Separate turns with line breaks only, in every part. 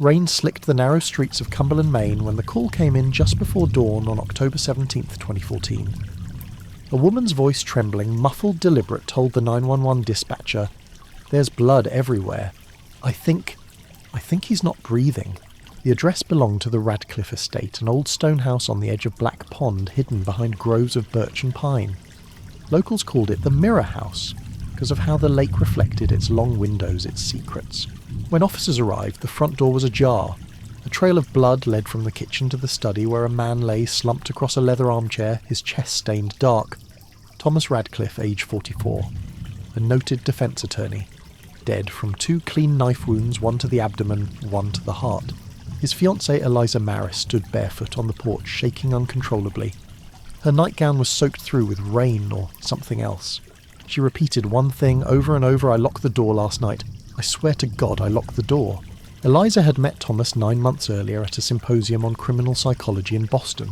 Rain slicked the narrow streets of Cumberland, Maine when the call came in just before dawn on October 17, 2014. A woman's voice trembling, muffled, deliberate, told the 911 dispatcher, "There's blood everywhere. I think he's not breathing." The address belonged to the Radcliffe estate, an old stone house on the edge of Black Pond hidden behind groves of birch and pine. Locals called it the Mirror House because of how the lake reflected its long windows, its secrets. When officers arrived, the front door was ajar. A trail of blood led from the kitchen to the study where a man lay slumped across a leather armchair, his chest stained dark. Thomas Radcliffe, age 44, a noted defence attorney, dead from 2 clean knife wounds, one to the abdomen, one to the heart. His fiancée Eliza Maris stood barefoot on the porch, shaking uncontrollably. Her nightgown was soaked through with rain or something else. She repeated one thing over and over: "I locked the door last night. I swear to God I locked the door." Eliza had met Thomas 9 months earlier at a symposium on criminal psychology in Boston.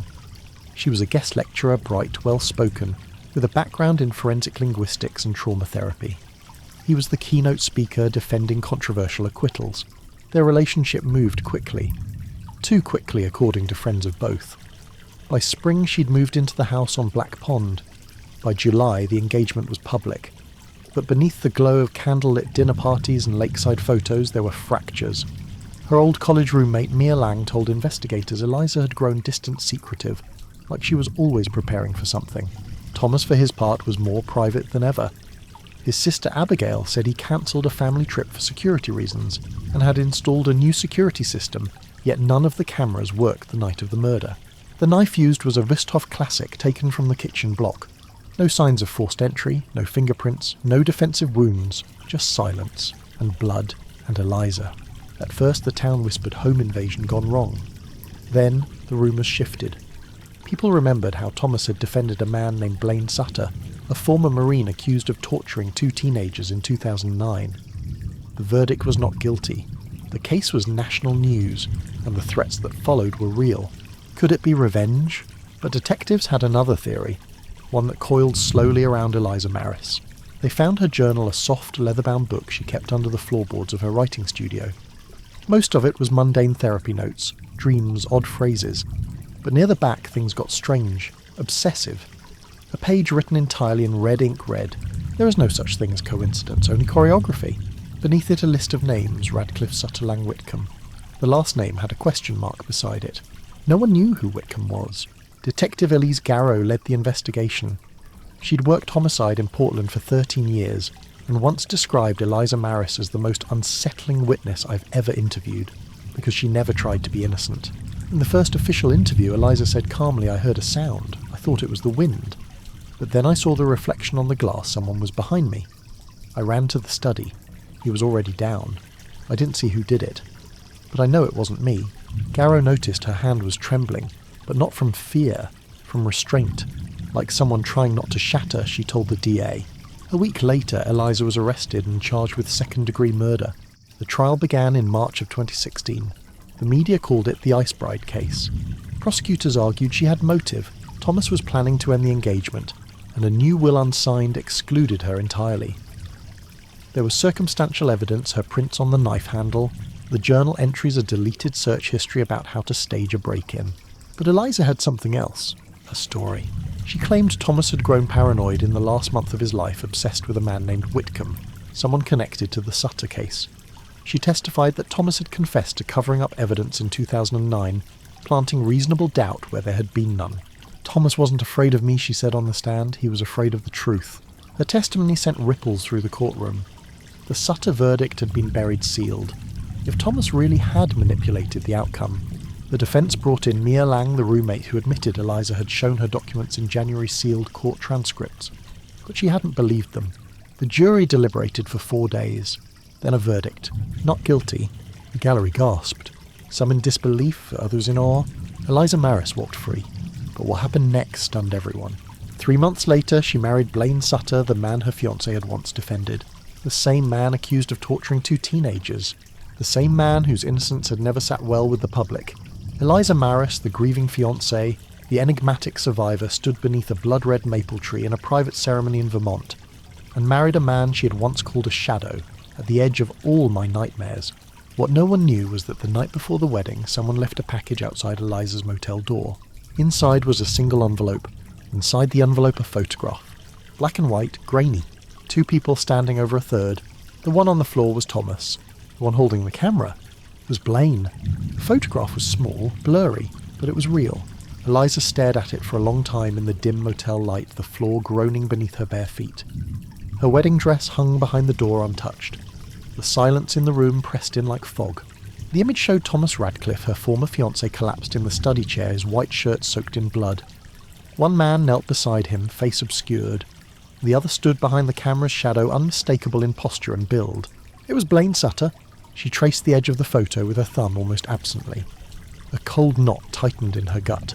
She was a guest lecturer, bright, well-spoken, with a background in forensic linguistics and trauma therapy. He was the keynote speaker defending controversial acquittals. Their relationship moved quickly. Too quickly, according to friends of both. By spring, she'd moved into the house on Black Pond. By July, the engagement was public. But beneath the glow of candlelit dinner parties and lakeside photos, there were fractures. Her old college roommate Mia Lang told investigators Eliza had grown distant, secretive, like she was always preparing for something. Thomas, for his part, was more private than ever. His sister Abigail said he cancelled a family trip for security reasons and had installed a new security system, yet none of the cameras worked the night of the murder. The knife used was a Wüsthof classic taken from the kitchen block. No signs of forced entry, no fingerprints, no defensive wounds, just silence, and blood, and Eliza. At first the town whispered home invasion gone wrong. Then the rumours shifted. People remembered how Thomas had defended a man named Blaine Sutter, a former Marine accused of torturing 2 teenagers in 2009. The verdict was not guilty. The case was national news, and the threats that followed were real. Could it be revenge? But detectives had another theory, one that coiled slowly around Eliza Maris. They found her journal, a soft, leather-bound book she kept under the floorboards of her writing studio. Most of it was mundane therapy notes, dreams, odd phrases. But near the back, things got strange, obsessive. A page written entirely in red ink read, "There is no such thing as coincidence, only choreography." Beneath it a list of names, Radcliffe, Sutter, Lang, Whitcomb. The last name had a question mark beside it. No one knew who Whitcomb was. Detective Elise Garrow led the investigation. She'd worked homicide in Portland for 13 years, and once described Eliza Maris as the most unsettling witness I've ever interviewed, because she never tried to be innocent. In the first official interview, Eliza said calmly, "I heard a sound. I thought it was the wind. But then I saw the reflection on the glass. Someone was behind me. I ran to the study. He was already down. I didn't see who did it. But I know it wasn't me." Garrow noticed her hand was trembling, but not from fear, from restraint. Like someone trying not to shatter, she told the DA. A week later, Eliza was arrested and charged with second-degree murder. The trial began in March of 2016. The media called it the Ice Bride case. Prosecutors argued she had motive. Thomas was planning to end the engagement, and a new will unsigned excluded her entirely. There was circumstantial evidence, her prints on the knife handle, the journal entries, a deleted search history about how to stage a break-in. But Eliza had something else, a story. She claimed Thomas had grown paranoid in the last month of his life, obsessed with a man named Whitcomb, someone connected to the Sutter case. She testified that Thomas had confessed to covering up evidence in 2009, planting reasonable doubt where there had been none. "Thomas wasn't afraid of me," she said on the stand. "He was afraid of the truth." Her testimony sent ripples through the courtroom. The Sutter verdict had been buried sealed. If Thomas really had manipulated the outcome, the defence brought in Mia Lang, the roommate who admitted Eliza had shown her documents in January sealed court transcripts. But she hadn't believed them. The jury deliberated for 4 days. Then a verdict. Not guilty. The gallery gasped. Some in disbelief, others in awe. Eliza Maris walked free. But what happened next stunned everyone. 3 months later, she married Blaine Sutter, the man her fiancé had once defended. The same man accused of torturing 2 teenagers. The same man whose innocence had never sat well with the public. Eliza Maris, the grieving fiancé, the enigmatic survivor, stood beneath a blood-red maple tree in a private ceremony in Vermont, and married a man she had once called a shadow, at the edge of all my nightmares, What no one knew was that the night before the wedding, someone left a package outside Eliza's motel door. Inside was a single envelope. Inside the envelope a photograph. Black and white, grainy. 2 people standing over a third. The one on the floor was Thomas. The one holding the camera was Blaine. The photograph was small, blurry, but it was real. Eliza stared at it for a long time in the dim motel light, the floor groaning beneath her bare feet. Her wedding dress hung behind the door untouched. The silence in the room pressed in like fog. The image showed Thomas Radcliffe, her former fiancé, collapsed in the study chair, his white shirt soaked in blood. One man knelt beside him, face obscured. The other stood behind the camera's shadow, unmistakable in posture and build. It was Blaine Sutter. She traced the edge of the photo with her thumb almost absently. A cold knot tightened in her gut.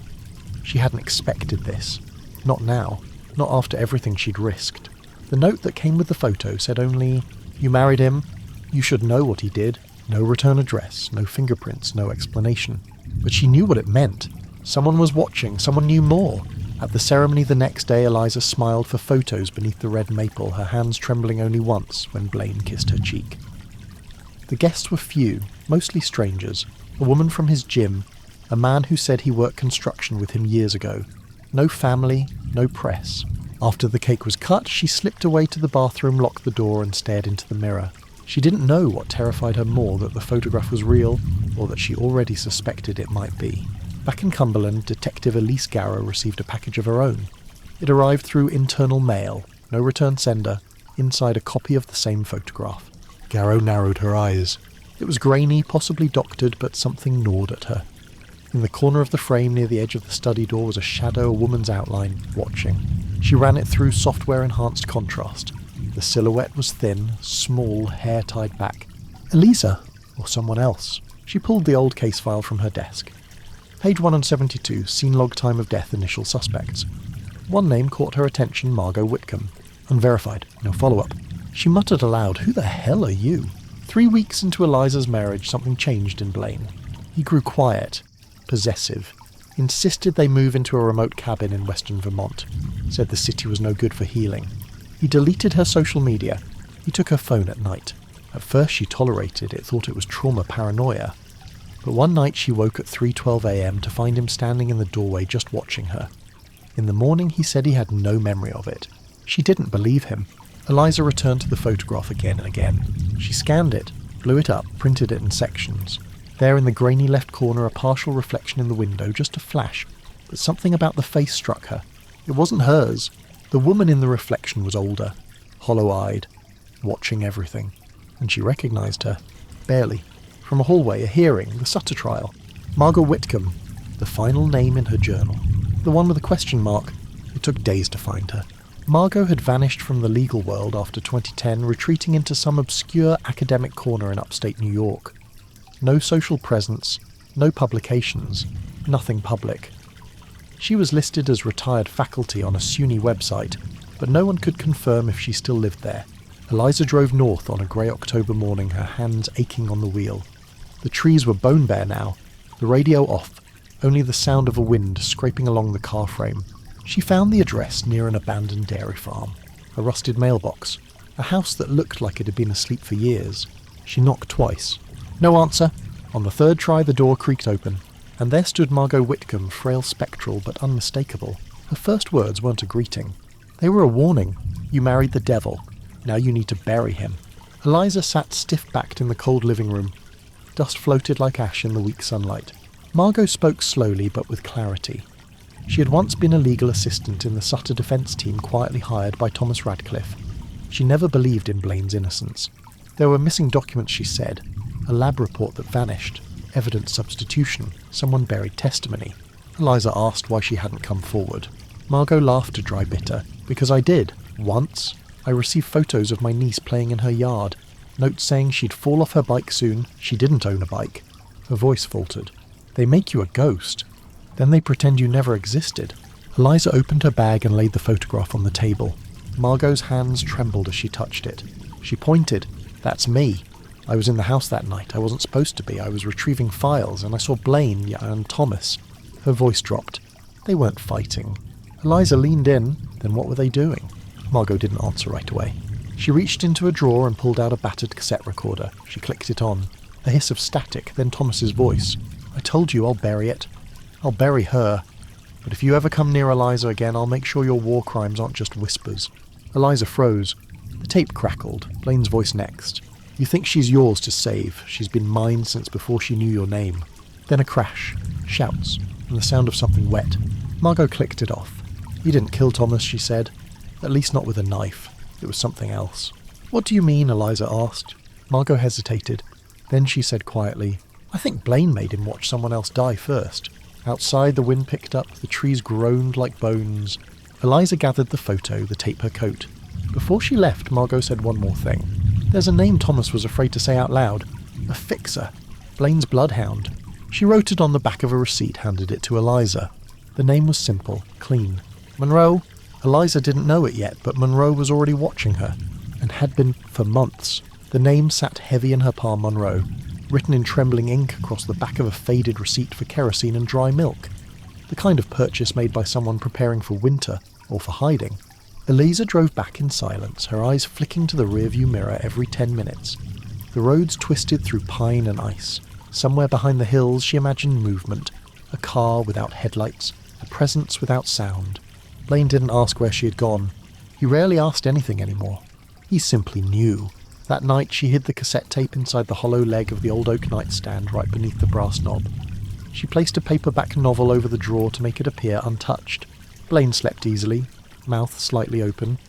She hadn't expected this. Not now. Not after everything she'd risked. The note that came with the photo said only, "You married him. You should know what he did. No return address, no fingerprints, no explanation." But she knew what it meant. Someone was watching, someone knew more. At the ceremony the next day, Eliza smiled for photos beneath the red maple, her hands trembling only once when Blaine kissed her cheek. The guests were few, mostly strangers. A woman from his gym, a man who said he worked construction with him years ago. No family, no press. After the cake was cut, she slipped away to the bathroom, locked the door and stared into the mirror. She didn't know what terrified her more, that the photograph was real, or that she already suspected it might be. Back in Cumberland, Detective Elise Garrow received a package of her own. It arrived through internal mail, no return sender, inside a copy of the same photograph. Garrow narrowed her eyes. It was grainy, possibly doctored, but something gnawed at her. In the corner of the frame near the edge of the study door was a shadow, a woman's outline, watching. She ran it through software-enhanced contrast. The silhouette was thin, small, hair tied back. Eliza, or someone else. She pulled the old case file from her desk. Page 172, scene log, time of death, initial suspects. One name caught her attention, Margot Whitcomb. Unverified, no follow-up. She muttered aloud, "Who the hell are you?" 3 weeks into Eliza's marriage, something changed in Blaine. He grew quiet, possessive, insisted they move into a remote cabin in western Vermont, said the city was no good for healing. He deleted her social media. He took her phone at night. At first she tolerated it, thought it was trauma paranoia. But one night she woke at 3:12 a.m. to find him standing in the doorway just watching her. In the morning he said he had no memory of it. She didn't believe him. Eliza returned to the photograph again and again. She scanned it, blew it up, printed it in sections. There in the grainy left corner, a partial reflection in the window, just a flash, but something about the face struck her. It wasn't hers. The woman in the reflection was older, hollow-eyed, watching everything, and she recognized her. Barely. From a hallway, a hearing, the Sutter trial. Margot Whitcomb, the final name in her journal. The one with a question mark. It took days to find her. Margot had vanished from the legal world after 2010, retreating into some obscure academic corner in upstate New York. No social presence, no publications, nothing public. She was listed as retired faculty on a SUNY website, but no one could confirm if she still lived there. Eliza drove north on a grey October morning, her hands aching on the wheel. The trees were bone bare now, the radio off, only the sound of a wind scraping along the car frame. She found the address near an abandoned dairy farm, a rusted mailbox, a house that looked like it had been asleep for years. She knocked twice. No answer. On the third try the door creaked open, and there stood Margot Whitcomb, frail, spectral, but unmistakable. Her first words weren't a greeting. They were a warning. "You married the devil. Now you need to bury him." Eliza sat stiff-backed in the cold living room. Dust floated like ash in the weak sunlight. Margot spoke slowly but with clarity. She had once been a legal assistant in the Sutter defense team quietly hired by Thomas Radcliffe. She never believed in Blaine's innocence. There were missing documents, she said. A lab report that vanished. Evidence substitution. Someone buried testimony. Eliza asked why she hadn't come forward. Margot laughed a dry bitter. "Because I did. Once. I received photos of my niece playing in her yard. Notes saying she'd fall off her bike soon. She didn't own a bike." Her voice faltered. "They make you a ghost. Then they pretend you never existed." Eliza opened her bag and laid the photograph on the table. Margot's hands trembled as she touched it. She pointed. "That's me. I was in the house that night. I wasn't supposed to be. I was retrieving files, and I saw Blaine and Thomas." Her voice dropped. They weren't fighting. Eliza leaned in. Then what were they doing? Margot didn't answer right away. She reached into a drawer and pulled out a battered cassette recorder. She clicked it on. A hiss of static, then Thomas's voice. "I told you I'll bury it. I'll bury her. But if you ever come near Eliza again, I'll make sure your war crimes aren't just whispers." Eliza froze. The tape crackled, Blaine's voice next. "You think she's yours to save. She's been mine since before she knew your name." Then a crash, shouts, and the sound of something wet. Margot clicked it off. "You didn't kill Thomas," she said. "At least not with a knife. It was something else." "What do you mean?" Eliza asked. Margot hesitated. Then she said quietly, "I think Blaine made him watch someone else die first." Outside, the wind picked up, the trees groaned like bones. Eliza gathered the photo, the tape her coat. Before she left, Margot said one more thing. "There's a name Thomas was afraid to say out loud. A fixer. Blaine's bloodhound." She wrote it on the back of a receipt, handed it to Eliza. The name was simple, clean. Monroe? Eliza didn't know it yet, but Monroe was already watching her, and had been for months. The name sat heavy in her palm, Monroe, written in trembling ink across the back of a faded receipt for kerosene and dry milk. The kind of purchase made by someone preparing for winter, or for hiding. Eliza drove back in silence, her eyes flicking to the rearview mirror every 10 minutes. The roads twisted through pine and ice. Somewhere behind the hills she imagined movement, a car without headlights, a presence without sound. Blaine didn't ask where she had gone. He rarely asked anything anymore. He simply knew. That night she hid the cassette tape inside the hollow leg of the old oak nightstand right beneath the brass knob. She placed a paperback novel over the drawer to make it appear untouched. Blaine slept easily, mouth slightly open,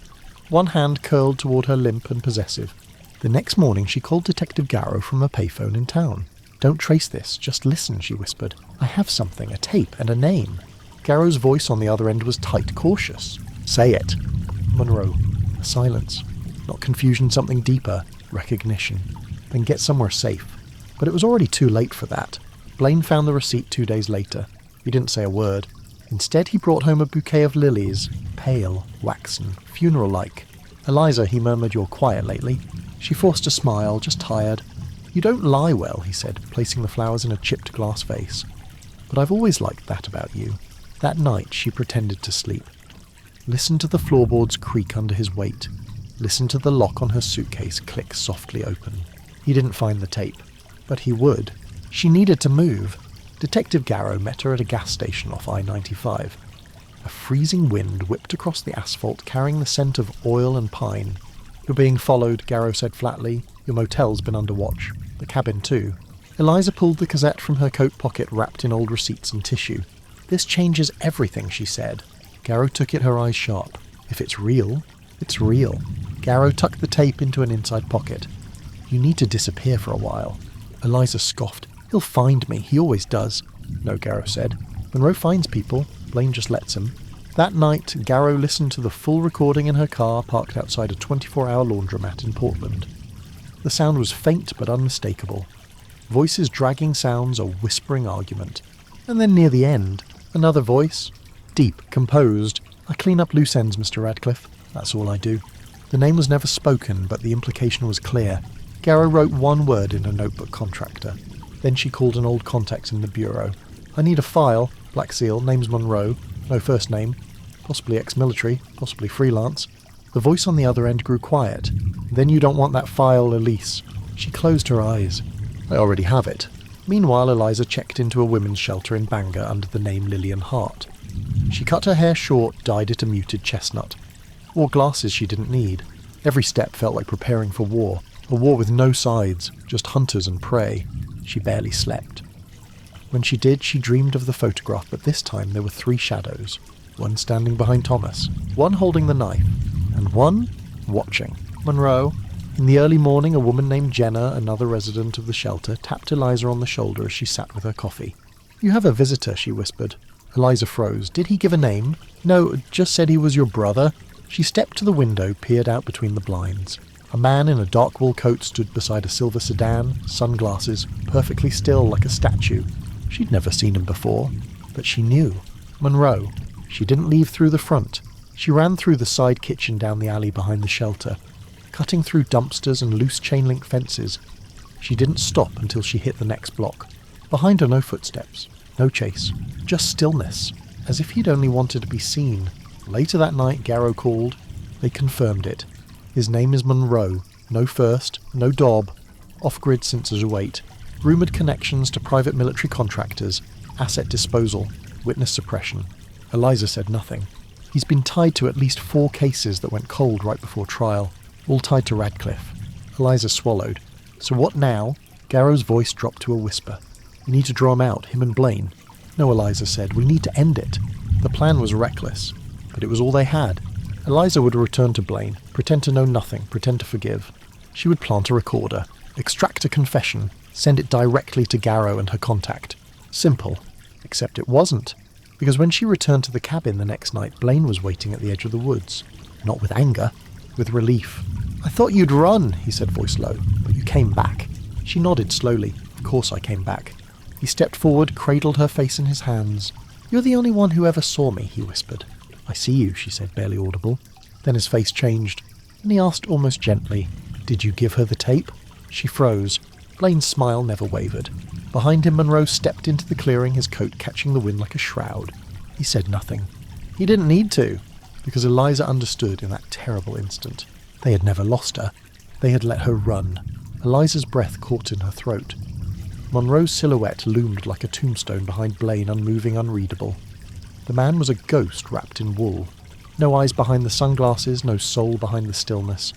one hand curled toward her limp and possessive. The next morning she called Detective Garrow from a payphone in town. "Don't trace this, just listen," she whispered. "I have something, a tape and a name." Garrow's voice on the other end was tight, cautious. "Say it." Monroe. A silence. Not confusion, something deeper. Recognition. Then get somewhere safe. But it was already too late for that. Blaine found the receipt 2 days later. He didn't say a word. Instead he brought home a bouquet of lilies, pale, waxen, funeral-like. "Eliza," he murmured, "you're quiet lately." She forced a smile, just tired. "You don't lie well," he said, placing the flowers in a chipped glass vase. "But I've always liked that about you." That night she pretended to sleep. Listen to the floorboards creak under his weight. Listen to the lock on her suitcase click softly open. He didn't find the tape. But he would. She needed to move. Detective Garrow met her at a gas station off I-95. A freezing wind whipped across the asphalt, carrying the scent of oil and pine. "You're being followed," Garrow said flatly. "Your motel's been under watch. The cabin too." Eliza pulled the cassette from her coat pocket, wrapped in old receipts and tissue. "This changes everything," she said. Garrow took it, her eyes sharp. "If it's real, it's real." Garrow tucked the tape into an inside pocket. "You need to disappear for a while." Eliza scoffed. "He'll find me. He always does." "No," Garrow said. "Monroe finds people. Blaine just lets him." That night, Garrow listened to the full recording in her car parked outside a 24-hour laundromat in Portland. The sound was faint but unmistakable. Voices dragging sounds, a whispering argument. And then near the end, another voice. Deep, composed. "I clean up loose ends, Mr. Radcliffe. That's all I do." The name was never spoken, but the implication was clear. Garrow wrote one word in a notebook, contractor. Then she called an old contact in the bureau. "I need a file. Black Seal. Name's Monroe. No first name. Possibly ex-military. Possibly freelance." The voice on the other end grew quiet. "Then you don't want that file, Elise." She closed her eyes. "I already have it." Meanwhile, Eliza checked into a women's shelter in Bangor under the name Lillian Hart. She cut her hair short, dyed it a muted chestnut. Wore glasses she didn't need. Every step felt like preparing for war. A war with no sides, just hunters and prey. She barely slept. When she did, she dreamed of the photograph, but this time there were 3 shadows. One standing behind Thomas, one holding the knife, and one watching. Monroe. In the early morning, a woman named Jenna, another resident of the shelter, tapped Eliza on the shoulder as she sat with her coffee. "You have a visitor," she whispered. Eliza froze. "Did he give a name?" "No, just said he was your brother." She stepped to the window, peered out between the blinds. A man in a dark wool coat stood beside a silver sedan, sunglasses, perfectly still like a statue. She'd never seen him before, but she knew. Monroe. She didn't leave through the front. She ran through the side kitchen down the alley behind the shelter, cutting through dumpsters and loose chain-link fences. She didn't stop until she hit the next block. Behind her, no footsteps, no chase, just stillness, as if he'd only wanted to be seen. Later that night, Garrow called. They confirmed it. His name is Monroe. No first, no Dob. Off-grid since as a wait. Rumoured connections to private military contractors, asset disposal, witness suppression. Eliza said nothing. He's been tied to at least 4 cases that went cold right before trial, all tied to Radcliffe. Eliza swallowed. So what now? Garrow's voice dropped to a whisper. We need to draw him out, him and Blaine. No, Eliza said, we need to end it. The plan was reckless, but it was all they had. Eliza would return to Blaine, pretend to know nothing, pretend to forgive. She would plant a recorder, extract a confession, send it directly to Garrow and her contact. Simple. Except it wasn't. Because when she returned to the cabin the next night, Blaine was waiting at the edge of the woods. Not with anger, with relief. I thought you'd run, he said, voice low, but you came back. She nodded slowly. Of course I came back. He stepped forward, cradled her face in his hands. You're the only one who ever saw me, he whispered. I see you, she said, barely audible. Then his face changed, and he asked almost gently, did you give her the tape? She froze. Blaine's smile never wavered. Behind him, Monroe stepped into the clearing, his coat catching the wind like a shroud. He said nothing. He didn't need to, because Eliza understood in that terrible instant. They had never lost her. They had let her run. Eliza's breath caught in her throat. Monroe's silhouette loomed like a tombstone behind Blaine, unmoving, unreadable. The man was a ghost wrapped in wool. No eyes behind the sunglasses, no soul behind the stillness.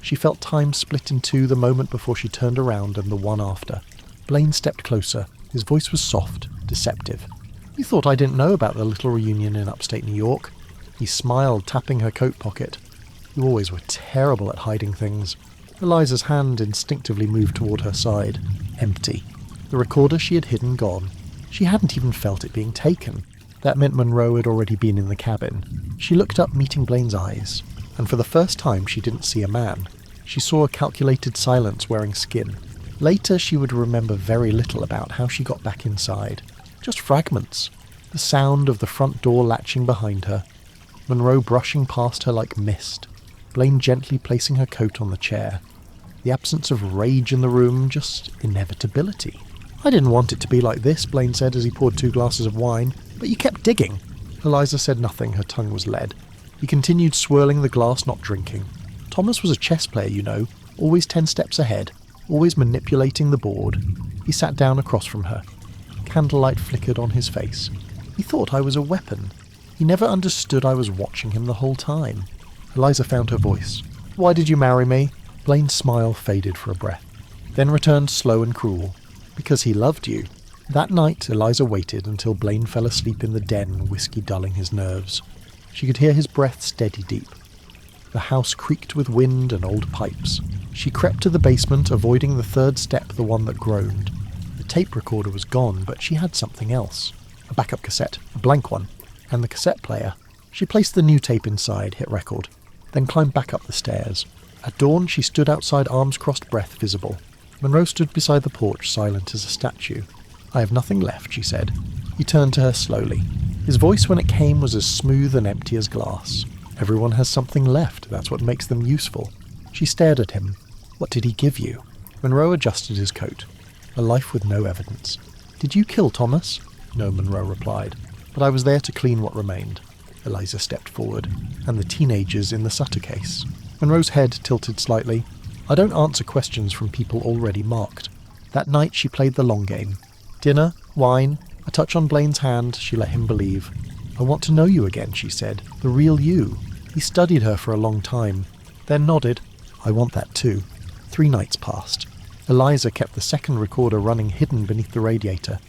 She felt time split in two the moment before she turned around and the one after. Blaine stepped closer. His voice was soft, deceptive. You thought I didn't know about the little reunion in upstate New York? He smiled, tapping her coat pocket. You always were terrible at hiding things. Eliza's hand instinctively moved toward her side. Empty. The recorder she had hidden gone. She hadn't even felt it being taken. That meant Monroe had already been in the cabin. She looked up, meeting Blaine's eyes. And for the first time she didn't see a man. She saw a calculated silence wearing skin. Later she would remember very little about how she got back inside. Just fragments. The sound of the front door latching behind her. Monroe brushing past her like mist. Blaine gently placing her coat on the chair. The absence of rage in the room, just inevitability. I didn't want it to be like this, Blaine said as he poured 2 glasses of wine, but you kept digging. Eliza said nothing, her tongue was lead. He continued swirling the glass, not drinking. Thomas was a chess player, you know, always 10 steps ahead, always manipulating the board. He sat down across from her. Candlelight flickered on his face. He thought I was a weapon. He never understood I was watching him the whole time. Eliza found her voice. Why did you marry me? Blaine's smile faded for a breath, then returned slow and cruel. Because he loved you. That night Eliza waited until Blaine fell asleep in the den, whiskey dulling his nerves. She could hear his breath steady deep. The house creaked with wind and old pipes. She crept to the basement, avoiding the third step, the one that groaned. The tape recorder was gone, but she had something else. A backup cassette, a blank one, and the cassette player. She placed the new tape inside, hit record, then climbed back up the stairs. At dawn she stood outside, arms crossed, breath visible. Monroe stood beside the porch, silent as a statue. I have nothing left, she said. He turned to her slowly. His voice when it came was as smooth and empty as glass. Everyone has something left, that's what makes them useful. She stared at him. What did he give you? Monroe adjusted his coat. A life with no evidence. Did you kill Thomas? No, Monroe replied. But I was there to clean what remained. Eliza stepped forward. And the teenagers in the Sutter case. Monroe's head tilted slightly. I don't answer questions from people already marked. That night she played the long game. Dinner, wine, a touch on Blaine's hand, she let him believe. I want to know you again, she said. The real you. He studied her for a long time, then nodded. I want that too. 3 nights passed. Eliza kept the second recorder running hidden beneath the radiator.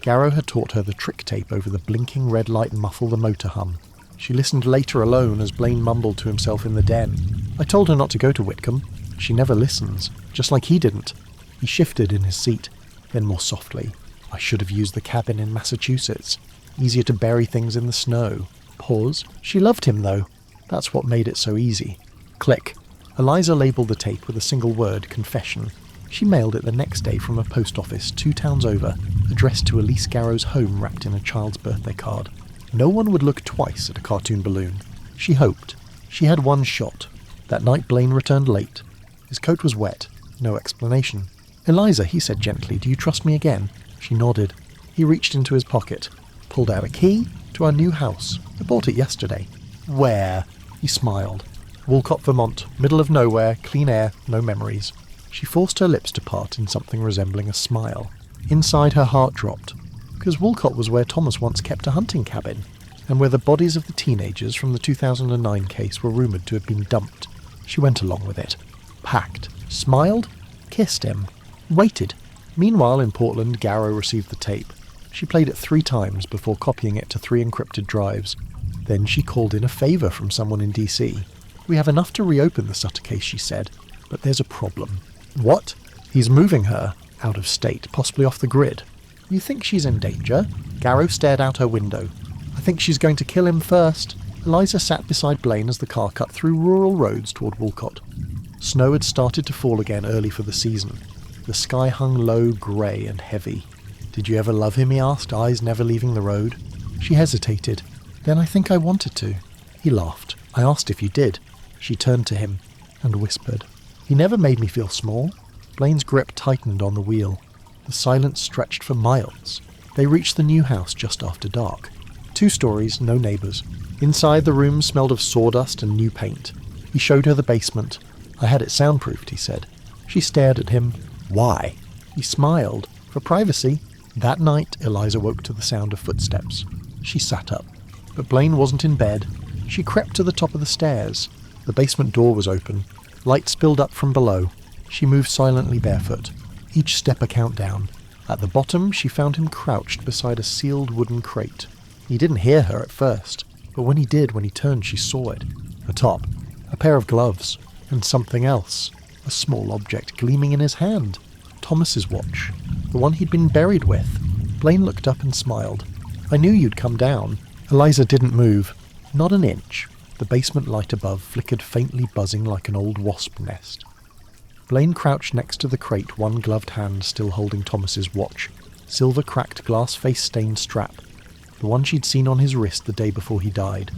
Garrow had taught her the trick tape over the blinking red light muffle the motor hum. She listened later alone as Blaine mumbled to himself in the den. I told her not to go to Whitcomb. She never listens, just like he didn't. He shifted in his seat, then more softly. I should have used the cabin in Massachusetts. Easier to bury things in the snow. Pause. She loved him, though. That's what made it so easy. Click. Eliza labelled the tape with a single word, confession. She mailed it the next day from a post office 2 towns over, addressed to Elise Garrow's home wrapped in a child's birthday card. No one would look twice at a cartoon balloon. She hoped. She had one shot. That night Blaine returned late. His coat was wet. No explanation. Eliza, he said gently, do you trust me again? She nodded. He reached into his pocket, pulled out a key to our new house. I bought it yesterday. Where? He smiled. Walcott, Vermont, middle of nowhere, clean air, no memories. She forced her lips to part in something resembling a smile. Inside, her heart dropped, because Walcott was where Thomas once kept a hunting cabin, and where the bodies of the teenagers from the 2009 case were rumoured to have been dumped. She went along with it. Packed. Smiled. Kissed him. Waited. Meanwhile, in Portland, Garrow received the tape. She played it 3 times before copying it to 3 encrypted drives. Then she called in a favour from someone in DC. "We have enough to reopen the Sutter case," she said, "but there's a problem." "What?" "He's moving her. Out of state, possibly off the grid." "You think she's in danger?" Garrow stared out her window. "I think she's going to kill him first." Eliza sat beside Blaine as the car cut through rural roads toward Walcott. Snow had started to fall again early for the season. The sky hung low, grey and heavy. "Did you ever love him?" he asked, eyes never leaving the road. She hesitated. "Then I think I wanted to." He laughed. "I asked if you did." She turned to him and whispered. "He never made me feel small." Blaine's grip tightened on the wheel. The silence stretched for miles. They reached the new house just after dark. 2 stories, no neighbours. Inside, the room smelled of sawdust and new paint. He showed her the basement. "I had it soundproofed," he said. She stared at him. "Why?" He smiled. "For privacy." That night, Eliza woke to the sound of footsteps. She sat up. But Blaine wasn't in bed. She crept to the top of the stairs. The basement door was open. Light spilled up from below. She moved silently barefoot. Each step a countdown. At the bottom, she found him crouched beside a sealed wooden crate. He didn't hear her at first, but when he did, when he turned, she saw it. Atop, a pair of gloves, and something else. A small object gleaming in his hand. Thomas's watch. The one he'd been buried with. Blaine looked up and smiled. "I knew you'd come down." Eliza didn't move. Not an inch. The basement light above flickered faintly, buzzing like an old wasp nest. Blaine crouched next to the crate, one gloved hand still holding Thomas's watch. Silver cracked glass face-stained strap. The one she'd seen on his wrist the day before he died.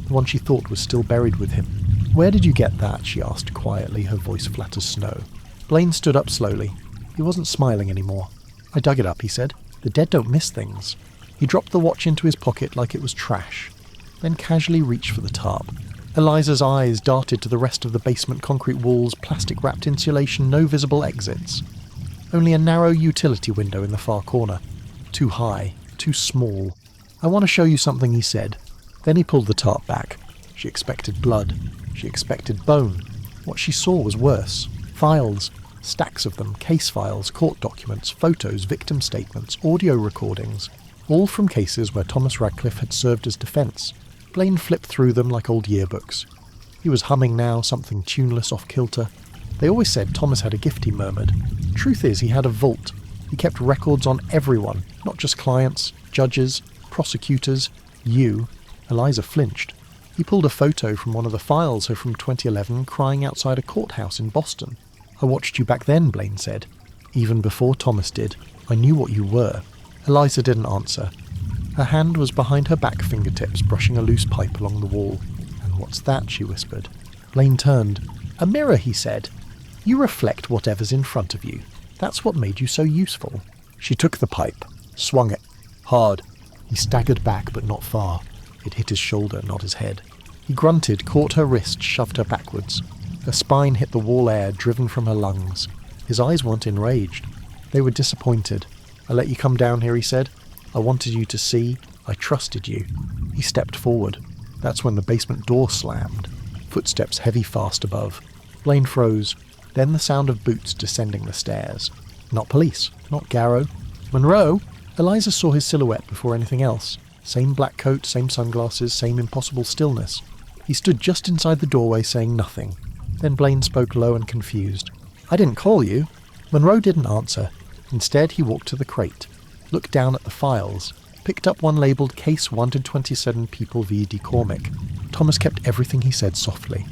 The one she thought was still buried with him. "Where did you get that?" she asked quietly, her voice flat as snow. Blaine stood up slowly. He wasn't smiling anymore. "I dug it up," he said. "The dead don't miss things." He dropped the watch into his pocket like it was trash, then casually reached for the tarp. Eliza's eyes darted to the rest of the basement, concrete walls, plastic-wrapped insulation, no visible exits. Only a narrow utility window in the far corner. Too high, too small. "I want to show you something," he said. Then he pulled the tarp back. She expected blood. She expected bone. What she saw was worse. Files. Stacks of them. Case files, court documents, photos, victim statements, audio recordings. All from cases where Thomas Radcliffe had served as defence. Blaine flipped through them like old yearbooks. He was humming now, something tuneless, off-kilter. "They always said Thomas had a gift," he murmured. "Truth is, he had a vault. He kept records on everyone, not just clients, judges, prosecutors, you." Eliza flinched. He pulled a photo from one of the files, her from 2011, crying outside a courthouse in Boston. "I watched you back then," Blaine said. "Even before Thomas did. I knew what you were." Eliza didn't answer. Her hand was behind her back fingertips, brushing a loose pipe along the wall. "And what's that?" she whispered. Blaine turned. "A mirror," he said. "You reflect whatever's in front of you. That's what made you so useful." She took the pipe, swung it. Hard. He staggered back, but not far. It hit his shoulder, not his head. He grunted, caught her wrist, shoved her backwards. Her spine hit the wall air, driven from her lungs. His eyes weren't enraged. They were disappointed. "I let you come down here," he said. "I wanted you to see. I trusted you." He stepped forward. That's when the basement door slammed. Footsteps heavy fast above. Blaine froze. Then the sound of boots descending the stairs. Not police. Not Garrow. "Monroe?" Eliza saw his silhouette before anything else. Same black coat, same sunglasses, same impossible stillness. He stood just inside the doorway saying nothing. Then Blaine spoke low and confused. "I didn't call you." Monroe didn't answer. Instead, he walked to the crate, looked down at the files, picked up one labelled Case 127 People v. DeCormick. Thomas kept everything he said softly.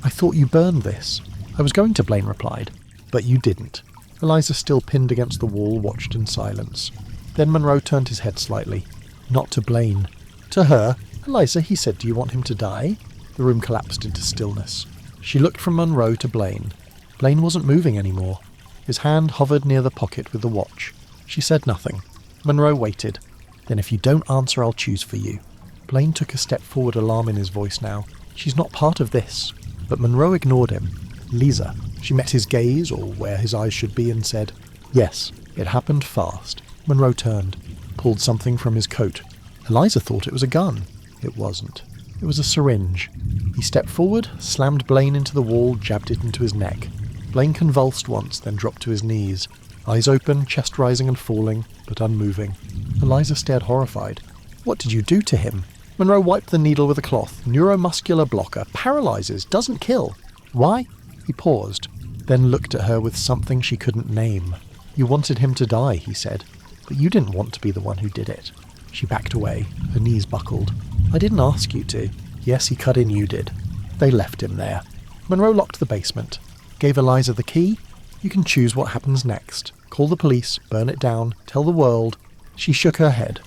"I thought you burned this." "I was going to," Blaine replied. "But you didn't." Eliza, still pinned against the wall, watched in silence. Then Monroe turned his head slightly. Not to Blaine. To her. "Eliza," he said, "do you want him to die?" The room collapsed into stillness. She looked from Monroe to Blaine. Blaine wasn't moving anymore. His hand hovered near the pocket with the watch. She said nothing. Monroe waited. "Then if you don't answer, I'll choose for you." Blaine took a step forward, alarm in his voice now. "She's not part of this." But Monroe ignored him. "Lisa." She met his gaze, or where his eyes should be, and said, "Yes, it happened fast." Monroe turned, pulled something from his coat. Eliza thought it was a gun. It wasn't. It was a syringe. He stepped forward, slammed Blaine into the wall, jabbed it into his neck. Blaine convulsed once, then dropped to his knees. Eyes open, chest rising and falling, but unmoving. Eliza stared horrified. "What did you do to him?" Monroe wiped the needle with a cloth. "Neuromuscular blocker. Paralyzes. Doesn't kill." "Why?" He paused, then looked at her with something she couldn't name. "You wanted him to die," he said, "but you didn't want to be the one who did it." She backed away, her knees buckled. "I didn't ask you to." "Yes, he cut in, you did." They left him there. Monroe locked the basement, gave Eliza the key. "You can choose what happens next. Call the police, burn it down, tell the world." She shook her head.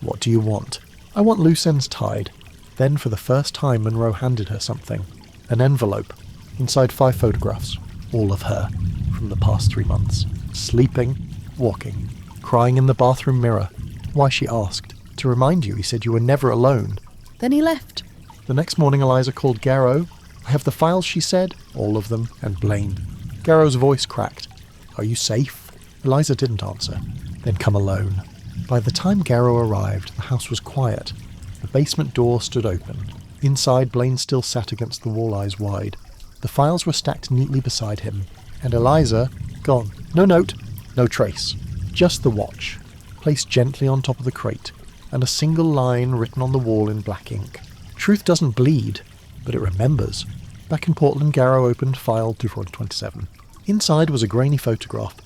"What do you want?" "I want loose ends tied." Then for the first time Monroe handed her something. An envelope. Inside 5 photographs. All of her. From the past 3 months. Sleeping, walking, crying in the bathroom mirror. "Why?" she asked. "To remind you," he said, "you were never alone."
Then he left.
The next morning Eliza called Garrow. "I have the files," she said. "All of them. And Blaine." Garrow's voice cracked. "Are you safe?" Eliza didn't answer. "Then come alone." By the time Garrow arrived, the house was quiet. The basement door stood open. Inside, Blaine still sat against the wall, eyes wide. The files were stacked neatly beside him. And Eliza, gone. No note, no trace. Just the watch, placed gently on top of the crate, and a single line written on the wall in black ink. "Truth doesn't bleed, but it remembers." Back in Portland, Garrow opened file 227. Inside was a grainy photograph.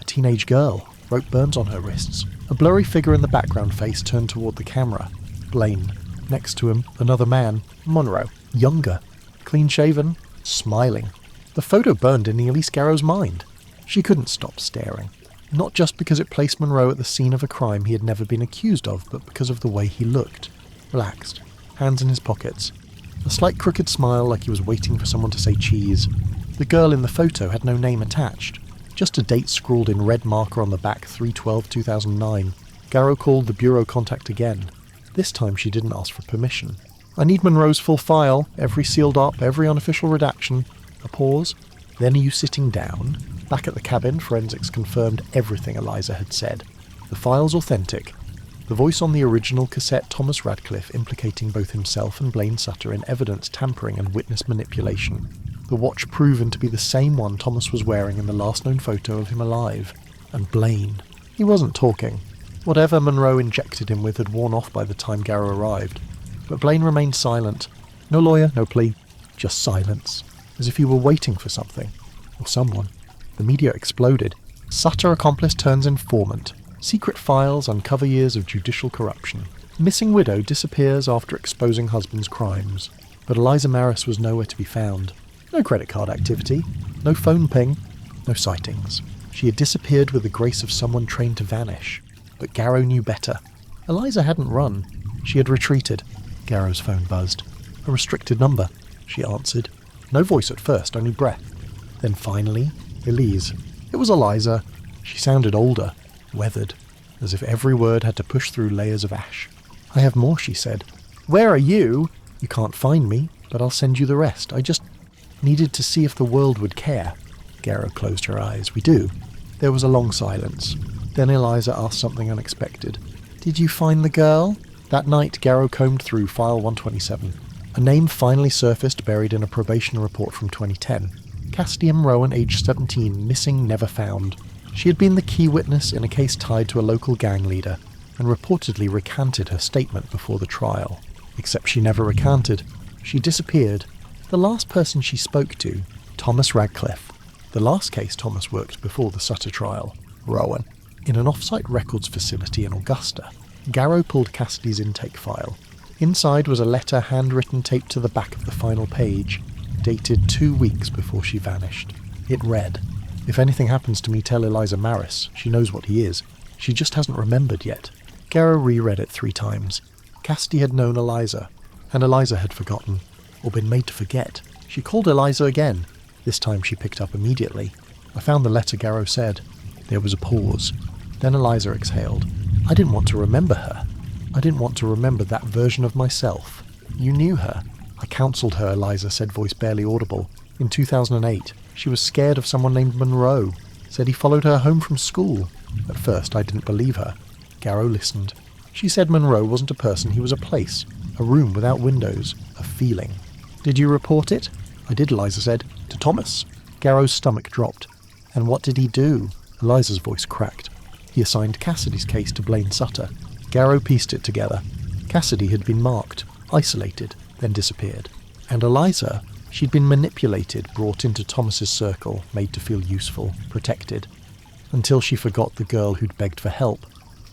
A teenage girl, rope burns on her wrists. A blurry figure in the background, face turned toward the camera. Blaine. Next to him, another man, Monroe, younger, clean-shaven, smiling. The photo burned in Elise Garrow's mind. She couldn't stop staring. Not just because it placed Monroe at the scene of a crime he had never been accused of, but because of the way he looked. Relaxed, hands in his pockets. A slight crooked smile like he was waiting for someone to say cheese. The girl in the photo had no name attached. Just a date scrawled in red marker on the back, 3/12/2009. Garrow called the bureau contact again. This time she didn't ask for permission. "I need Monroe's full file, every sealed up, every unofficial redaction." A pause. "Then are you sitting down?" Back at the cabin, forensics confirmed everything Eliza had said. The file's authentic. The voice on the original cassette, Thomas Radcliffe, implicating both himself and Blaine Sutter in evidence tampering and witness manipulation. The watch proven to be the same one Thomas was wearing in the last known photo of him alive. And Blaine. He wasn't talking. Whatever Monroe injected him with had worn off by the time Garrow arrived. But Blaine remained silent. No lawyer, no plea. Just silence. As if he were waiting for something. Or someone. The media exploded. Sutter accomplice turns informant. Secret files uncover years of judicial corruption. Missing widow disappears after exposing husband's crimes. But Eliza Maris was nowhere to be found. No credit card activity. No phone ping. No sightings. She had disappeared with the grace of someone trained to vanish. But Garrow knew better. Eliza hadn't run. She had retreated. Garrow's phone buzzed. "A restricted number," she answered. No voice at first, only breath. Then finally, Elise. It was Eliza. She sounded older, weathered, as if every word had to push through layers of ash. "I have more," she said. "Where are you?" "You can't find me, but I'll send you the rest. I just needed to see if the world would care." Garrow closed her eyes. "We do." There was a long silence. Then Eliza asked something unexpected. "Did you find the girl?" That night, Garrow combed through file 127. A name finally surfaced buried in a probation report from 2010. Cassidy M. Rowan, age 17, missing, never found. She had been the key witness in a case tied to a local gang leader, and reportedly recanted her statement before the trial. Except she never recanted. She disappeared. The last person she spoke to, Thomas Radcliffe. The last case Thomas worked before the Sutter trial, Rowan. In an off-site records facility in Augusta, Garrow pulled Cassidy's intake file. Inside was a letter handwritten taped to the back of the final page, dated 2 weeks before she vanished. It read, "If anything happens to me, tell Eliza Maris. She knows what he is. She just hasn't remembered yet." Garrow reread it 3 times. Cassidy had known Eliza, and Eliza had forgotten, or been made to forget. She called Eliza again. This time she picked up immediately. "I found the letter," Garrow said. There was a pause. Then Eliza exhaled. "I didn't want to remember her. I didn't want to remember that version of myself. You knew her." "I counselled her," Eliza said, voice barely audible. In 2008, she was scared of someone named Monroe, said he followed her home from school. At first, I didn't believe her. Garrow listened. She said Monroe wasn't a person, he was a place, a room without windows, a feeling. Did you report it? I did, Eliza said. To Thomas. Garrow's stomach dropped. And what did he do? Eliza's voice cracked. He assigned Cassidy's case to Blaine Sutter. Garrow pieced it together. Cassidy had been marked, isolated, then disappeared. And Eliza, she'd been manipulated, brought into Thomas's circle, made to feel useful, protected. Until she forgot the girl who'd begged for help.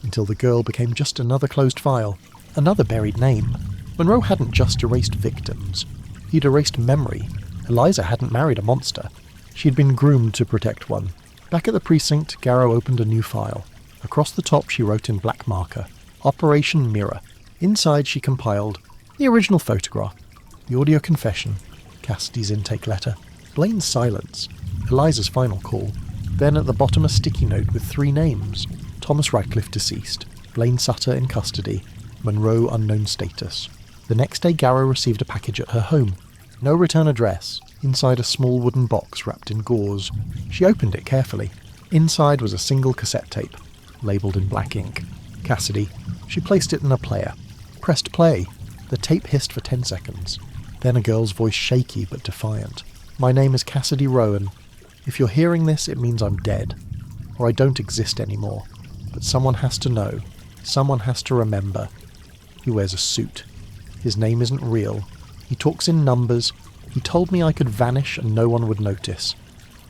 Until the girl became just another closed file, another buried name. Monroe hadn't just erased victims. He'd erased memory. Eliza hadn't married a monster. She'd been groomed to protect one. Back at the precinct, Garrow opened a new file. Across the top she wrote in black marker, Operation Mirror. Inside she compiled the original photograph, the audio confession, Cassidy's intake letter, Blaine's silence, Eliza's final call. Then at the bottom a sticky note with 3 names. Thomas Radcliffe deceased, Blaine Sutter in custody, Monroe unknown status. The next day Garrow received a package at her home. No return address. Inside a small wooden box wrapped in gauze. She opened it carefully. Inside was a single cassette tape, labelled in black ink. Cassidy. She placed it in a player. Pressed play. The tape hissed for 10 seconds. Then a girl's voice, shaky but defiant. My name is Cassidy Rowan. If you're hearing this, it means I'm dead. Or I don't exist anymore. But someone has to know. Someone has to remember. He wears a suit. His name isn't real. He talks in numbers. He told me I could vanish and no one would notice.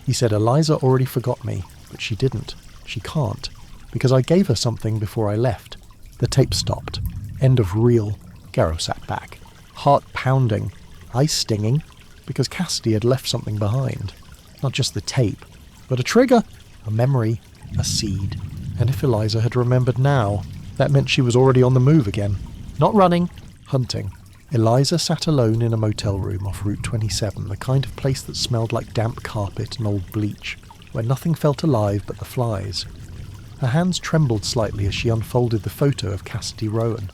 He said Eliza already forgot me, but she didn't. She can't. Because I gave her something before I left. The tape stopped. End of reel. Garrow sat back. Heart pounding. Eyes stinging. Because Cassidy had left something behind. Not just the tape, but a trigger, a memory, a seed. And if Eliza had remembered now, that meant she was already on the move again. Not running, hunting. Eliza sat alone in a motel room off Route 27, the kind of place that smelled like damp carpet and old bleach, where nothing felt alive but the flies. Her hands trembled slightly as she unfolded the photo of Cassidy Rowan.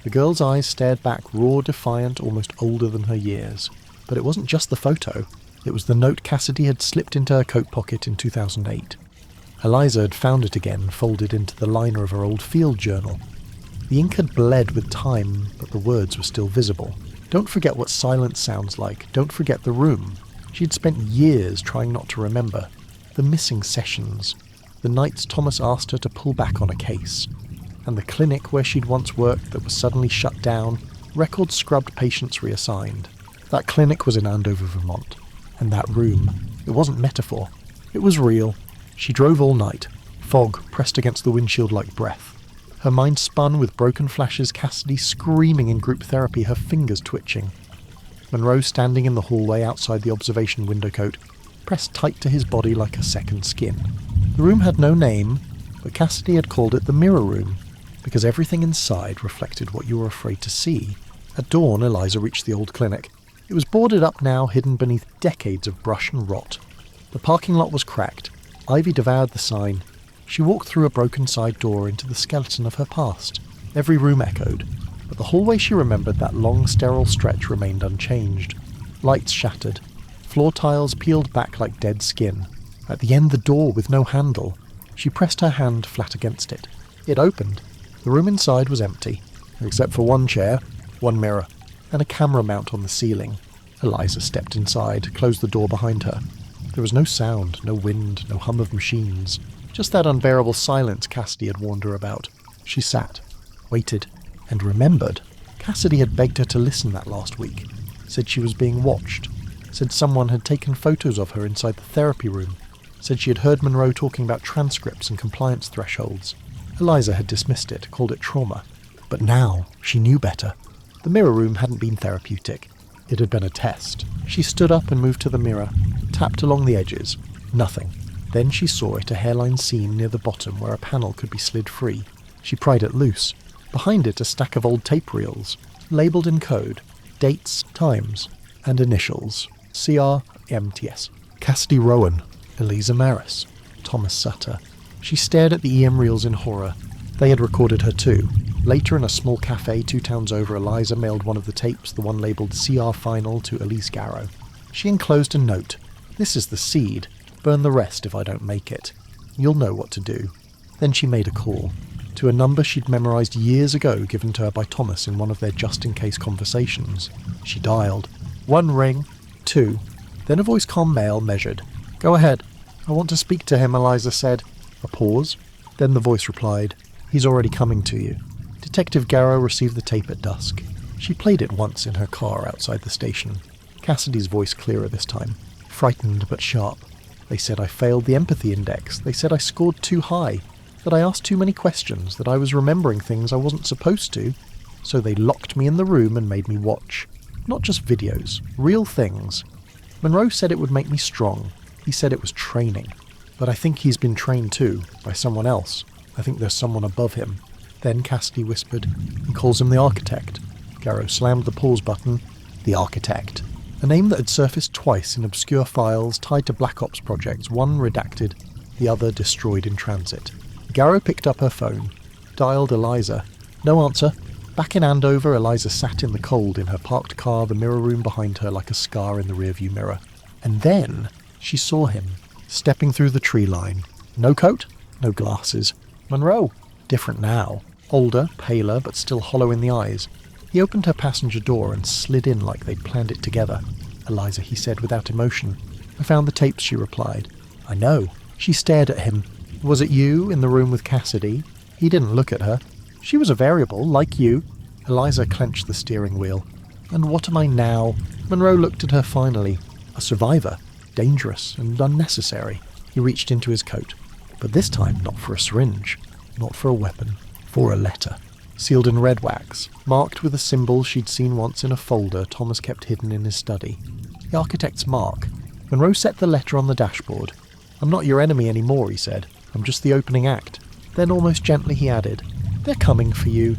The girl's eyes stared back, raw, defiant, almost older than her years. But it wasn't just the photo. It was the note Cassidy had slipped into her coat pocket in 2008. Eliza had found it again, folded into the liner of her old field journal. The ink had bled with time, but the words were still visible. Don't forget what silence sounds like. Don't forget the room. She'd spent years trying not to remember. The missing sessions. The nights Thomas asked her to pull back on a case. And the clinic where she'd once worked that was suddenly shut down, record-scrubbed patients reassigned. That clinic was in Andover, Vermont. And that room. It wasn't metaphor. It was real. She drove all night. Fog pressed against the windshield like breath. Her mind spun with broken flashes, Cassidy screaming in group therapy, her fingers twitching. Monroe standing in the hallway outside the observation window coat, pressed tight to his body like a second skin. The room had no name, but Cassidy had called it the mirror room, because everything inside reflected what you were afraid to see. At dawn, Eliza reached the old clinic. It was boarded up now, hidden beneath decades of brush and rot. The parking lot was cracked. Ivy devoured the sign. She walked through a broken side door into the skeleton of her past. Every room echoed, but the hallway she remembered, that long, sterile stretch, remained unchanged. Lights shattered. Floor tiles peeled back like dead skin. At the end, the door with no handle. She pressed her hand flat against it. It opened. The room inside was empty, except for one chair, one mirror, and a camera mount on the ceiling. Eliza stepped inside, closed the door behind her. There was no sound, no wind, no hum of machines. Just that unbearable silence Cassidy had warned her about. She sat, waited, and remembered. Cassidy had begged her to listen that last week. Said she was being watched. Said someone had taken photos of her inside the therapy room. Said she had heard Monroe talking about transcripts and compliance thresholds. Eliza had dismissed it, called it trauma. But now, she knew better. The mirror room hadn't been therapeutic. It had been a test. She stood up and moved to the mirror, tapped along the edges. Nothing. Then she saw it, a hairline seam near the bottom where a panel could be slid free. She pried it loose. Behind it, a stack of old tape reels, labelled in code, dates, times, and initials. CRMTS. Cassidy Rowan, Eliza Maris, Thomas Sutter. She stared at the EM reels in horror. They had recorded her too. Later, in a small cafe 2 towns over, Eliza mailed one of the tapes, the one labelled CR Final, to Elise Garrow. She enclosed a note. "This is the seed. Burn the rest if I don't make it. You'll know what to do." Then she made a call, to a number she'd memorised years ago given to her by Thomas in one of their just-in-case conversations. She dialed. 1 ring, 2. Then a voice-comm male measured. "Go ahead. I want to speak to him," Eliza said. A pause. Then the voice replied, "He's already coming to you." Detective Garrow received the tape at dusk. She played it once in her car outside the station. Cassidy's voice clearer this time, frightened but sharp. "They said I failed the empathy index. They said I scored too high, that I asked too many questions, that I was remembering things I wasn't supposed to. So they locked me in the room and made me watch. Not just videos, real things. Monroe said it would make me strong. He said it was training. But I think he's been trained too, by someone else. I think there's someone above him." Then Cassidy whispered, "He calls him the Architect." Garrow slammed the pause button. The Architect. A name that had surfaced twice in obscure files tied to Black Ops projects, one redacted, the other destroyed in transit. Garrow picked up her phone, dialed Eliza. No answer. Back in Andover, Eliza sat in the cold in her parked car, the mirror room behind her like a scar in the rearview mirror. And then she saw him, stepping through the tree line. No coat, no glasses. Monroe. Different now. Older, paler, but still hollow in the eyes. He opened her passenger door and slid in like they'd planned it together. "Eliza," he said without emotion. "I found the tapes," she replied. "I know." She stared at him. "Was it you in the room with Cassidy?" He didn't look at her. "She was a variable, like you." Eliza clenched the steering wheel. "And what am I now?" Monroe looked at her finally. A survivor. Dangerous and unnecessary. He reached into his coat. But this time not for a syringe. Not for a weapon. For a letter. Sealed in red wax, marked with a symbol she'd seen once in a folder Thomas kept hidden in his study. The Architect's mark. Monroe set the letter on the dashboard. "I'm not your enemy anymore," he said. "I'm just the opening act." Then almost gently he added, "They're coming for you,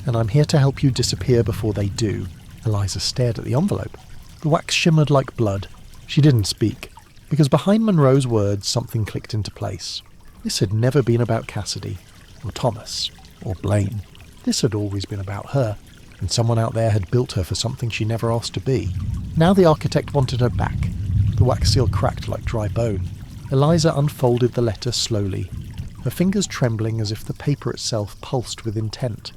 and I'm here to help you disappear before they do." Eliza stared at the envelope. The wax shimmered like blood. She didn't speak, because behind Monroe's words something clicked into place. This had never been about Cassidy, or Thomas, or Blaine. This had always been about her, and someone out there had built her for something she never asked to be. Now the Architect wanted her back. The wax seal cracked like dry bone. Eliza unfolded the letter slowly, her fingers trembling as if the paper itself pulsed with intent.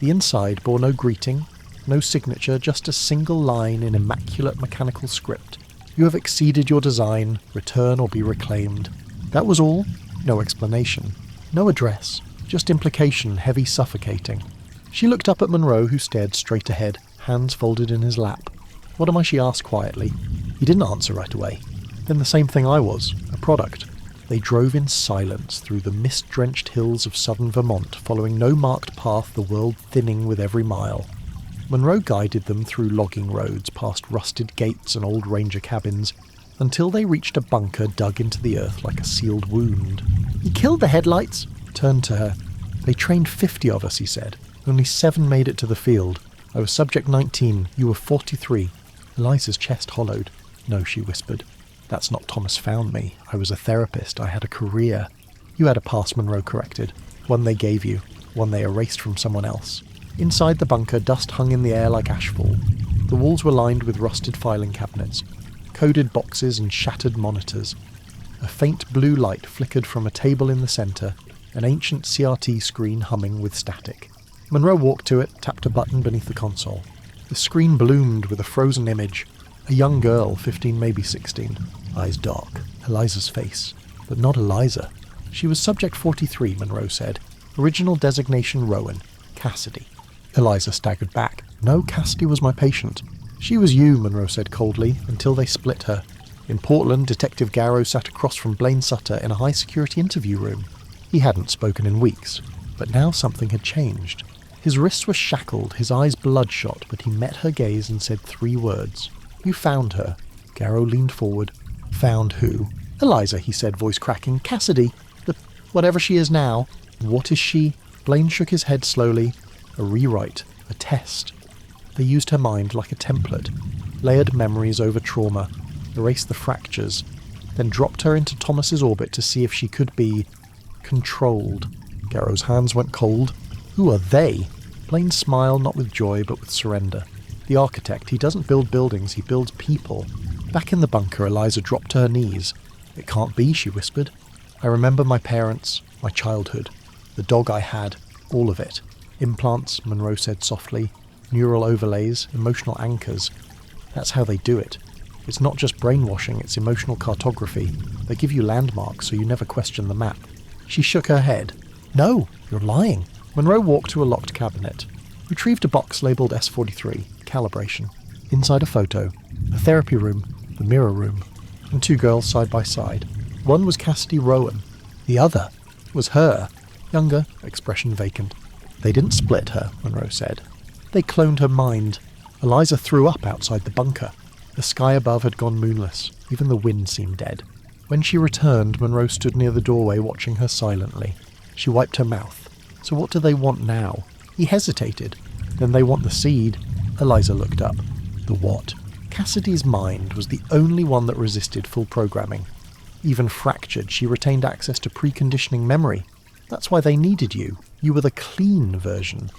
The inside bore no greeting, no signature, just a single line in immaculate mechanical script. "You have exceeded your design, return or be reclaimed." That was all. No explanation. No address. Just implication, heavy, suffocating. She looked up at Monroe, who stared straight ahead, hands folded in his lap. "What am I?" she asked quietly. He didn't answer right away. Then the same thing I was, a product. They drove in silence through the mist-drenched hills of southern Vermont, following no marked path, the world thinning with every mile. Monroe guided them through logging roads, past rusted gates and old ranger cabins, until they reached a bunker dug into the earth like a sealed wound. "He killed the headlights," turned to her. "They trained 50 of us," he said. "Only 7 made it to the field. I was subject 19, you were 43. Eliza's chest hollowed. "No," she whispered. "That's not Thomas found me. I was a therapist. I had a career." "You had a past," Monroe corrected. "One they gave you. One they erased from someone else." Inside the bunker, dust hung in the air like ashfall. The walls were lined with rusted filing cabinets, coded boxes and shattered monitors. A faint blue light flickered from a table in the centre, an ancient CRT screen humming with static. Monroe walked to it, tapped a button beneath the console. The screen bloomed with a frozen image. A young girl, 15, maybe 16. Eyes dark. Eliza's face. But not Eliza. She was subject 43, Monroe said. Original designation Rowan. Cassidy. Eliza staggered back. "No, Cassidy was my patient." "She was you," Monroe said coldly, until they split her. In Portland, Detective Garrow sat across from Blaine Sutter in a high-security interview room. He hadn't spoken in weeks, but now something had changed. His wrists were shackled, his eyes bloodshot, but he met her gaze and said 3 words. "You found her." Garrow leaned forward. "Found who?" "Eliza," he said, voice cracking. "Cassidy. Whatever she is now." "What is she?" Blaine shook his head slowly. A rewrite. A test. They used her mind like a template, layered memories over trauma, erased the fractures, then dropped her into Thomas's orbit to see if she could be controlled. Garrow's hands went cold. "Who are they?" Blaine smiled, not with joy, but with surrender. The architect, he doesn't build buildings, he builds people. Back in the bunker, Eliza dropped to her knees. It can't be, she whispered. I remember my parents, my childhood, the dog I had, all of it. Implants, Monroe said softly, neural overlays, emotional anchors. That's how they do it. It's not just brainwashing, it's emotional cartography. They give you landmarks so you never question the map. She shook her head. No, you're lying. Monroe walked to a locked cabinet, retrieved a box labelled S43, calibration. Inside a photo, a therapy room, the mirror room, and two girls side by side. One was Cassidy Rowan. The other was her, younger, expression vacant. They didn't split her, Monroe said. They cloned her mind. Eliza threw up outside the bunker. The sky above had gone moonless. Even the wind seemed dead. When she returned, Monroe stood near the doorway watching her silently. She wiped her mouth. So what do they want now? He hesitated. Then they want the seed. Eliza looked up. The what? Cassidy's mind was the only one that resisted full programming. Even fractured, she retained access to preconditioning memory. That's why they needed you. You were the clean version.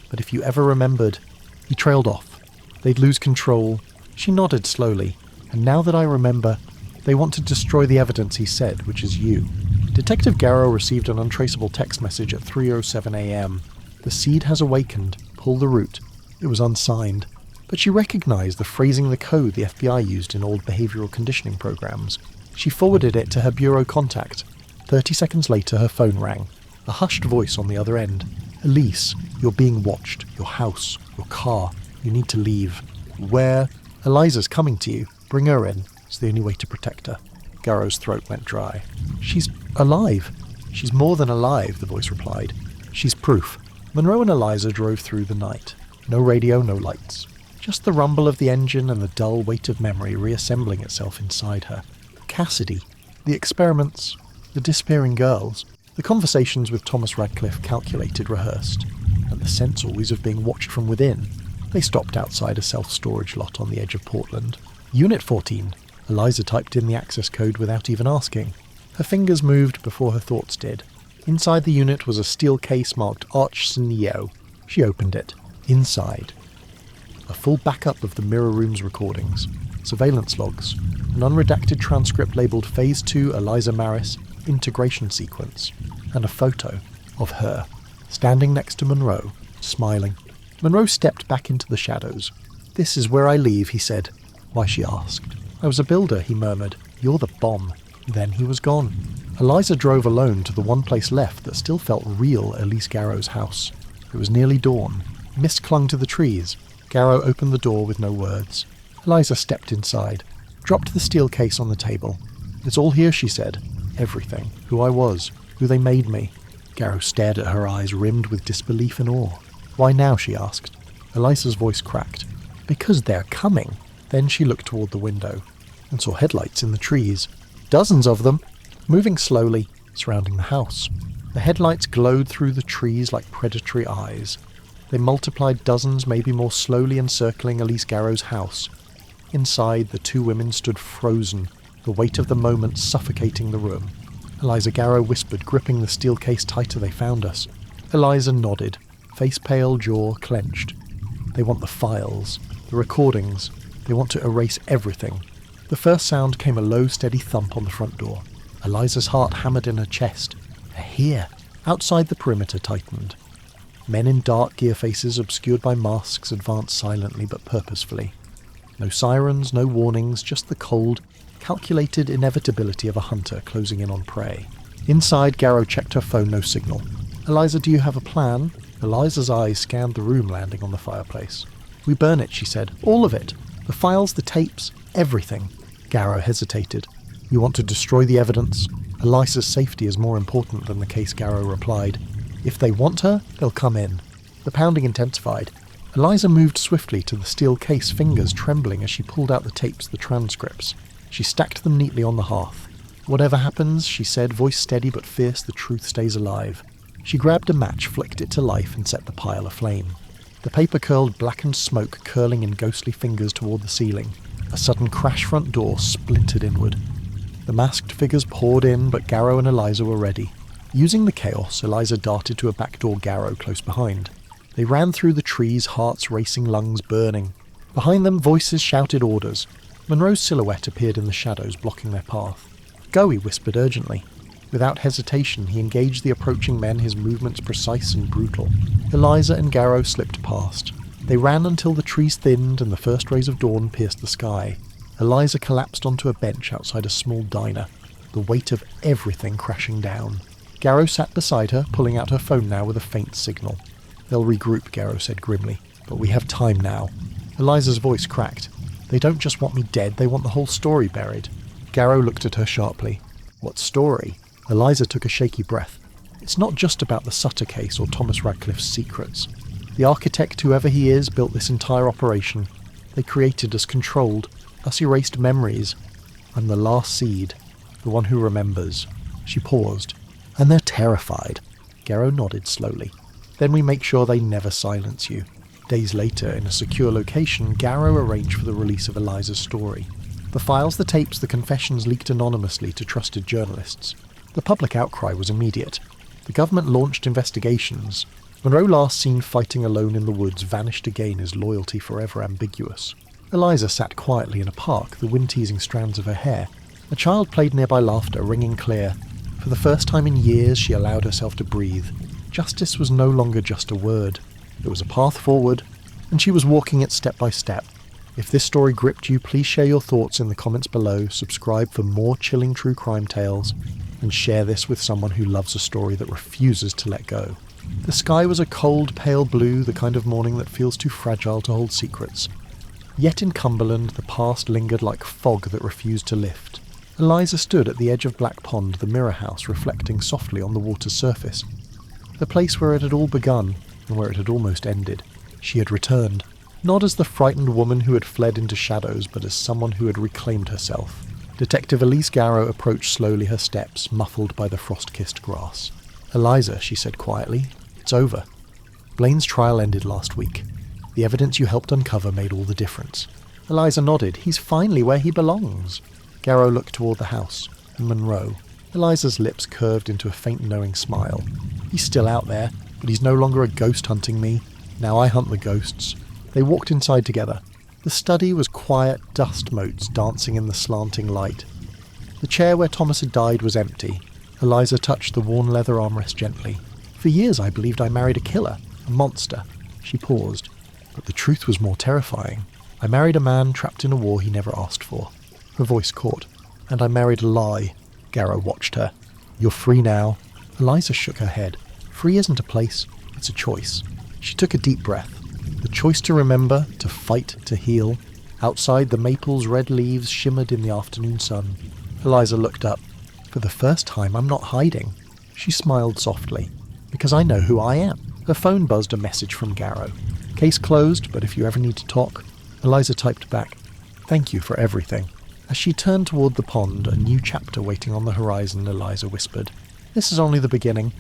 But if you ever remembered... He trailed off. They'd lose control. She nodded slowly. And now that I remember, they want to destroy the evidence, he said, which is you. Detective Garrow received an untraceable text message at 3:07 a.m. The seed has awakened. Pull the root. It was unsigned. But she recognized the phrasing, the code the FBI used in old behavioral conditioning programs. She forwarded it to her bureau contact. 30 seconds later, her phone rang. A hushed voice on the other end. Elise, you're being watched. Your house. Your car. You need to leave. Where? Eliza's coming to you. Bring her in. It's the only way to protect her. Garrow's throat went dry. She's alive. She's more than alive, the voice replied. She's proof. Monroe and Eliza drove through the night. No radio, no lights. Just the rumble of the engine and the dull weight of memory reassembling itself inside her. Cassidy. The experiments. The disappearing girls. The conversations with Thomas Radcliffe calculated, rehearsed. And the sense always of being watched from within. They stopped outside a self-storage lot on the edge of Portland. Unit 14. Eliza typed in the access code without even asking. Her fingers moved before her thoughts did. Inside the unit was a steel case marked Arch Sneo. She opened it. Inside. A full backup of the mirror room's recordings. Surveillance logs. An unredacted transcript labelled Phase 2 Eliza Maris Integration Sequence. And a photo of her, standing next to Monroe, smiling. Monroe stepped back into the shadows. This is where I leave, he said. Why, she asked. I was a builder, he murmured. You're the bomb. Then he was gone. Eliza drove alone to the one place left that still felt real, Elise Garrow's house. It was nearly dawn. Mist clung to the trees. Garrow opened the door with no words. Eliza stepped inside, dropped the steel case on the table. It's all here, she said. Everything. Who I was. Who they made me. Garrow stared at her eyes, rimmed with disbelief and awe. Why now, she asked. Eliza's voice cracked. Because they're coming. Then she looked toward the window and saw headlights in the trees. Dozens of them, moving slowly, surrounding the house. The headlights glowed through the trees like predatory eyes. They multiplied dozens, maybe more slowly, encircling Elise Garrow's house. Inside, the two women stood frozen, the weight of the moment suffocating the room. Eliza Garrow whispered, gripping the steel case tighter. They found us. Eliza nodded, face pale, jaw clenched. They want the files, the recordings. They want to erase everything. The first sound came a low, steady thump on the front door. Eliza's heart hammered in her chest. They're here. Outside, the perimeter tightened. Men in dark gear faces obscured by masks advanced silently but purposefully. No sirens, no warnings, just the cold, calculated inevitability of a hunter closing in on prey. Inside, Garrow checked her phone, no signal. Eliza, do you have a plan? Eliza's eyes scanned the room, landing on the fireplace. We burn it, she said. All of it. The files, the tapes, everything. Garrow hesitated. You want to destroy the evidence? Eliza's safety is more important than the case, Garrow replied. If they want her, they'll come in. The pounding intensified. Eliza moved swiftly to the steel case, fingers trembling as she pulled out the tapes, the transcripts. She stacked them neatly on the hearth. Whatever happens, she said, voice steady but fierce, the truth stays alive. She grabbed a match, flicked it to life, and set the pile aflame. The paper curled blackened smoke, curling in ghostly fingers toward the ceiling. A sudden crash front door splintered inward. The masked figures poured in, but Garrow and Eliza were ready. Using the chaos, Eliza darted to a back door, Garrow close behind. They ran through the trees, hearts racing, lungs burning. Behind them, voices shouted orders. Monroe's silhouette appeared in the shadows, blocking their path. "Go," he whispered urgently. Without hesitation, he engaged the approaching men, his movements precise and brutal. Eliza and Garrow slipped past. They ran until the trees thinned and the first rays of dawn pierced the sky. Eliza collapsed onto a bench outside a small diner, the weight of everything crashing down. Garrow sat beside her, pulling out her phone now with a faint signal. "They'll regroup," Garrow said grimly. "But we have time now." Eliza's voice cracked. "They don't just want me dead, they want the whole story buried." Garrow looked at her sharply. "What story?" Eliza took a shaky breath. "It's not just about the Sutter case or Thomas Radcliffe's secrets. The architect, whoever he is, built this entire operation. They created us, controlled, us erased memories. I'm the last seed, the one who remembers." She paused. "And they're terrified." Garrow nodded slowly. "Then we make sure they never silence you." Days later, in a secure location, Garrow arranged for the release of Eliza's story. The files, the tapes, the confessions leaked anonymously to trusted journalists. The public outcry was immediate. The government launched investigations. Monroe, last seen fighting alone in the woods, vanished again, his loyalty forever ambiguous. Eliza sat quietly in a park, the wind-teasing strands of her hair. A child played nearby, laughter ringing clear. For the first time in years, she allowed herself to breathe. Justice was no longer just a word. It was a path forward, and she was walking it step by step. If this story gripped you, please share your thoughts in the comments below, subscribe for more chilling true crime tales, and share this with someone who loves a story that refuses to let go. The sky was a cold, pale blue, the kind of morning that feels too fragile to hold secrets. Yet in Cumberland, the past lingered like fog that refused to lift. Eliza stood at the edge of Black Pond, the mirror house reflecting softly on the water's surface. The place where it had all begun, and where it had almost ended. She had returned, not as the frightened woman who had fled into shadows, but as someone who had reclaimed herself. Detective Elise Garrow approached slowly, her steps muffled by the frost-kissed grass. "Eliza," she said quietly, "it's over. Blaine's trial ended last week. The evidence you helped uncover made all the difference." Eliza nodded. "He's finally where he belongs." Garrow looked toward the house, and Monroe. Eliza's lips curved into a faint knowing smile. "He's still out there, but he's no longer a ghost hunting me. Now I hunt the ghosts." They walked inside together. The study was quiet, dust motes dancing in the slanting light. The chair where Thomas had died was empty. Eliza touched the worn leather armrest gently. "For years I believed I married a killer, a monster." She paused. "But the truth was more terrifying. I married a man trapped in a war he never asked for." Her voice caught. "And I married a lie." Garrow watched her. "You're free now." Eliza shook her head. "Free isn't a place, it's a choice." She took a deep breath. The choice to remember, to fight, to heal. Outside, the maple's red leaves shimmered in the afternoon sun. Eliza looked up. "For the first time, I'm not hiding." She smiled softly. "Because I know who I am." Her phone buzzed a message from Garrow. "Case closed, but if you ever need to talk." Eliza typed back, "Thank you for everything." As she turned toward the pond, a new chapter waiting on the horizon, Eliza whispered, "This is only the beginning.